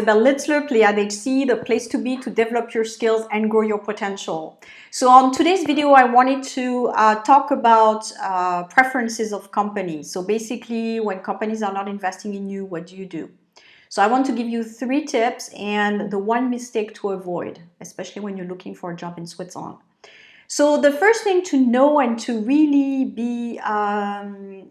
Isabel Litzler, Pleiad HC, the place to be to develop your skills and grow your potential. So on today's video, I wanted to talk about preferences of companies. So basically, when companies are not investing in you, what do you do? So I want to give you 3 tips and the one mistake to avoid, especially when you're looking for a job in Switzerland. So the first thing to know and to really be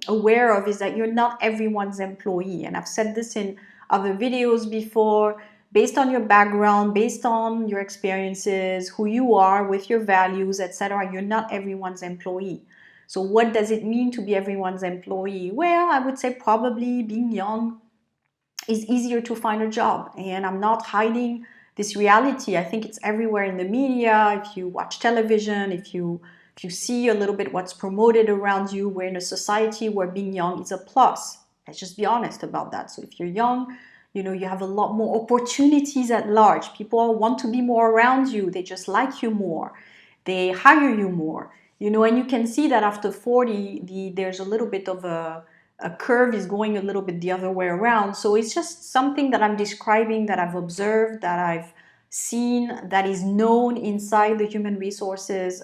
aware of is that you're not everyone's employee. And I've said this in other videos before. Based on your background, based on your experiences, who you are with your values, etc., you're not everyone's employee. So what does it mean to be everyone's employee? Well, I would say probably being young is easier to find a job. And I'm not hiding this reality. I think it's everywhere in the media. If you watch television, if you see a little bit what's promoted around you, we're in a society where being young is a plus. Let's just be honest about that. So if you're young, you know, you have a lot more opportunities at large. People want to be more around you. They just like you more. They hire you more. You know, and you can see that after 40, there's a little bit of a curve is going a little bit the other way around. So it's just something that I'm describing, that I've observed, that I've seen, that is known inside the human resources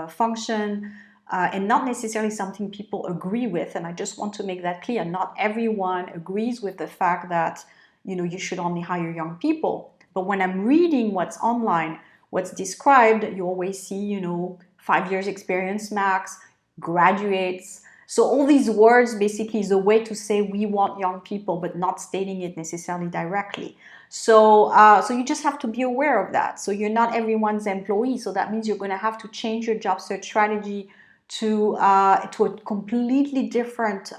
function, and not necessarily something people agree with. And I just want to make that clear. Not everyone agrees with the fact that, you know, you should only hire young people. But when I'm reading what's online, what's described, you always see, you know, 5 years experience max, graduates. So all these words basically is a way to say we want young people, but not stating it necessarily directly. So, so you just have to be aware of that. So you're not everyone's employee. So that means you're going to have to change your job search strategy to a completely different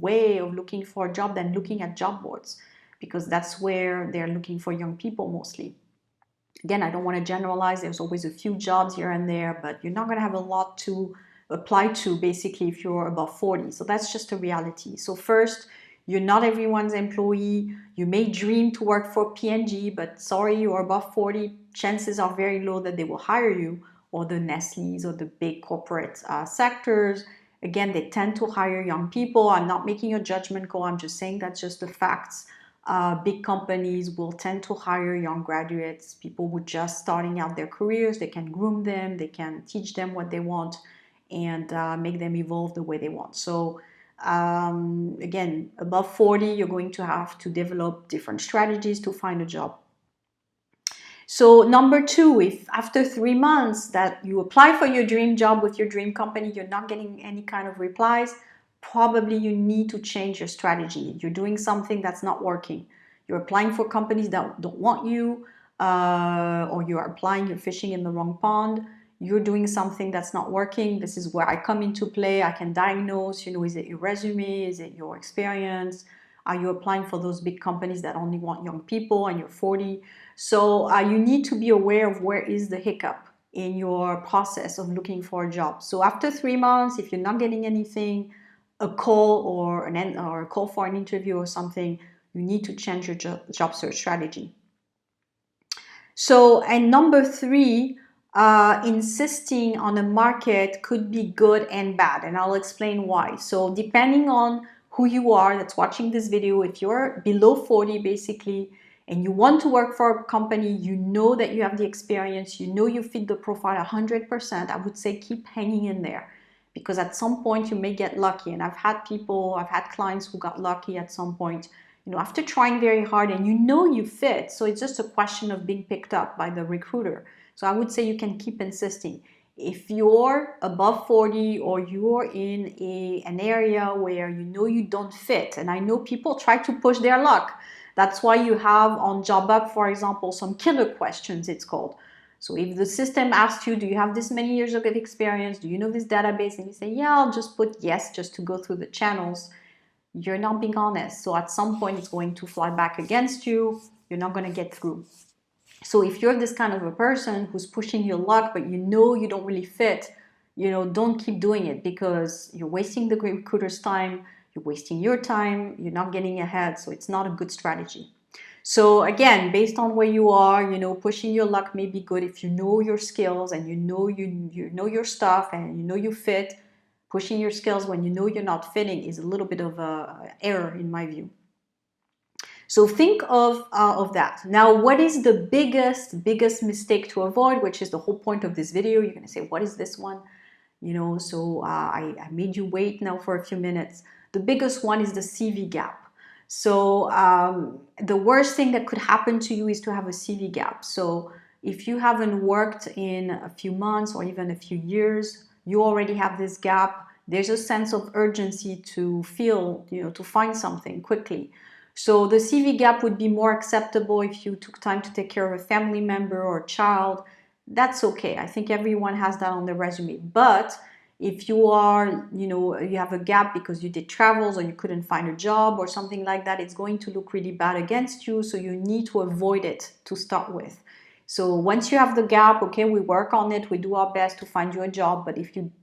way of looking for a job than looking at job boards, because that's where they're looking for young people mostly. Again, I don't want to generalize. There's always a few jobs here and there, but you're not going to have a lot to apply to basically if you're above 40. So that's just a reality. So first, you're not everyone's employee. You may dream to work for P&G, but sorry, you're above 40. Chances are very low that they will hire you, or the Nestle's or the big corporate sectors. Again, they tend to hire young people. I'm not making a judgment call. I'm just saying that's just the facts. Big companies will tend to hire young graduates, people who are just starting out their careers. They can groom them. They can teach them what they want and make them evolve the way they want. So again, above 40, you're going to have to develop different strategies to find a job. So number 2, if after 3 months that you apply for your dream job with your dream company, you're not getting any kind of replies, probably you need to change your strategy. You're doing something that's not working. You're applying for companies that don't want you, or you're applying, you're fishing in the wrong pond. You're doing something that's not working. This is where I come into play. I can diagnose, you know, is it your resume? Is it your experience? Are you applying for those big companies that only want young people and you're 40? So you need to be aware of where is the hiccup in your process of looking for a job. So after 3 months, if you're not getting anything, a call or a call for an interview or something, you need to change your job search strategy. So, and number 3, insisting on a market could be good and bad, and I'll explain why. So depending on who you are that's watching this video, if you're below 40 basically, and you want to work for a company, you know that you have the experience, you know you fit the profile 100%, I would say keep hanging in there, because at some point you may get lucky. And I've had clients who got lucky at some point, you know, after trying very hard, and you know you fit. So it's just a question of being picked up by the recruiter. So I would say you can keep insisting. If you're above 40 or you're in an area where you know you don't fit, and I know people try to push their luck. That's why you have on JobUp, for example, some killer questions, it's called. So if the system asks you, do you have this many years of experience? Do you know this database? And you say, yeah, I'll just put yes, just to go through the channels. You're not being honest. So at some point it's going to fly back against you. You're not going to get through. So if you're this kind of a person who's pushing your luck, but you know you don't really fit, you know, don't keep doing it, because you're wasting the recruiter's time, you're wasting your time, you're not getting ahead. So it's not a good strategy. So again, based on where you are, you know, pushing your luck may be good if you know your skills and you know your stuff and you know you fit. Pushing your skills when you know you're not fitting is a little bit of a error in my view. So think of that. Now, what is the biggest mistake to avoid, which is the whole point of this video? You're going to say, what is this one? I made you wait now for a few minutes. The biggest one is the CV gap. So the worst thing that could happen to you is to have a CV gap. So if you haven't worked in a few months or even a few years, you already have this gap. There's a sense of urgency to feel, to find something quickly. So the CV gap would be more acceptable if you took time to take care of a family member or a child. That's okay. I think everyone has that on their resume. But if you are, you have a gap because you did travels or you couldn't find a job or something like that, it's going to look really bad against you. So you need to avoid it to start with. So once you have the gap, okay, we work on it, we do our best to find you a job. But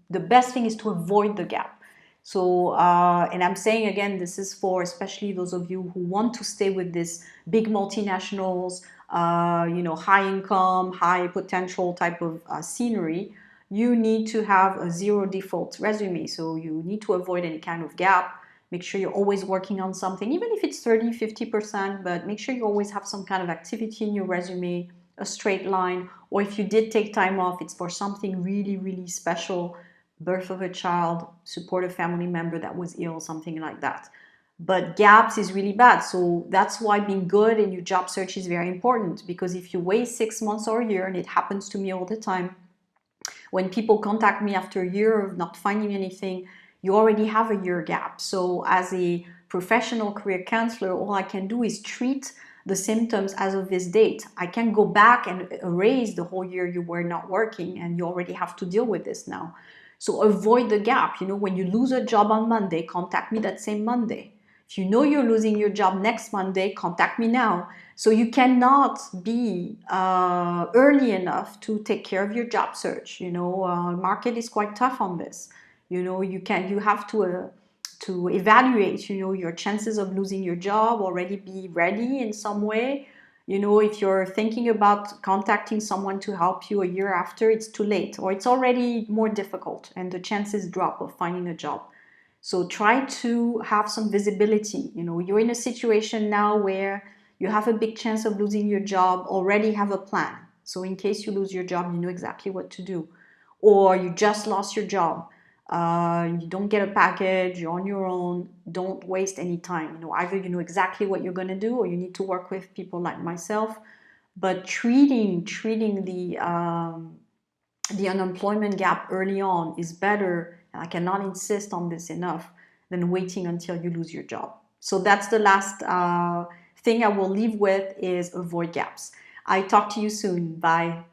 the best thing is to avoid the gap. So, and I'm saying again, this is for especially those of you who want to stay with this big multinationals, high income, high potential type of scenery. You need to have a zero default resume. So you need to avoid any kind of gap. Make sure you're always working on something, even if it's 30, 50%, but make sure you always have some kind of activity in your resume, a straight line, or if you did take time off, it's for something really, really special, birth of a child, support a family member that was ill, something like that. But gaps is really bad. So that's why being good in your job search is very important, because if you wait 6 months or a year, and it happens to me all the time, when people contact me after a year of not finding anything, you already have a year gap. So as a professional career counselor, all I can do is treat the symptoms as of this date. I can go back and erase the whole year you were not working, and you already have to deal with this now. So avoid the gap. When you lose a job on Monday, contact me that same Monday. If you know you're losing your job next Monday, contact me now. So you cannot be early enough to take care of your job search. Market is quite tough on this. You have to evaluate, your chances of losing your job, already be ready in some way. If you're thinking about contacting someone to help you a year after, it's too late, or it's already more difficult and the chances drop of finding a job. So try to have some visibility. You're in a situation now where you have a big chance of losing your job, already have a plan. So in case you lose your job, you know exactly what to do. Or you just lost your job, you don't get a package, you're on your own, don't waste any time. Either you know exactly what you're going to do, or you need to work with people like myself. But treating the unemployment gap early on is better, and I cannot insist on this enough, than waiting until you lose your job. So that's the last thing I will leave with, is avoid gaps. I talk to you soon. Bye.